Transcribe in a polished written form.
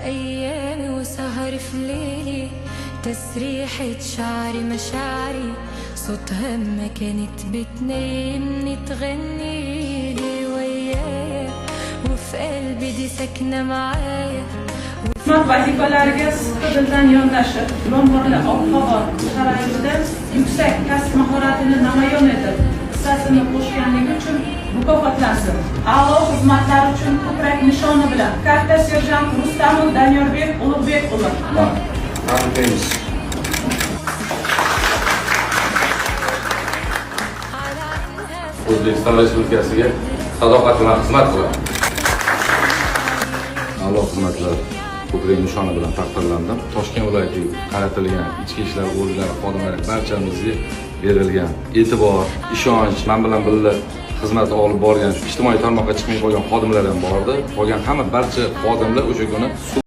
أيامي وسهر في ليلي، تسريحة شعري مشاعري، صوتها ما كانت بتنامني تغنيلي ويايا، وفي قلبي دي ساكنة معايا. Vazifelerge sıkıdıldan yöndaşıp, yomg'irli ob-havo sharoitida yuksak kasb mahoratini namoyon etib, hissasini qo'shganligi uchun mukofotlansin. A'lo xizmatlari uchun ko'krak nishoni bilan katta serjant Rustamov Danyorbek Ulug'bek o'g'li. Tabriklaymiz. O'zbekiston Respublikasiga sadoqat bilan xizmat qiladi. A'lo xizmatlar ko'krak nishoni bilan taqdirlandim. Toshkent viloyatiga qaratilgan ichki ishlar organlari xodimlari barchamizga berilgan e'tibor, ishonch, men bilan birga xizmat olib borgan ijtimoiy tarmoqqa chiqmay qolgan xodimlar ham bordi. Qolgan hamma barcha xodimlar o'sha kuni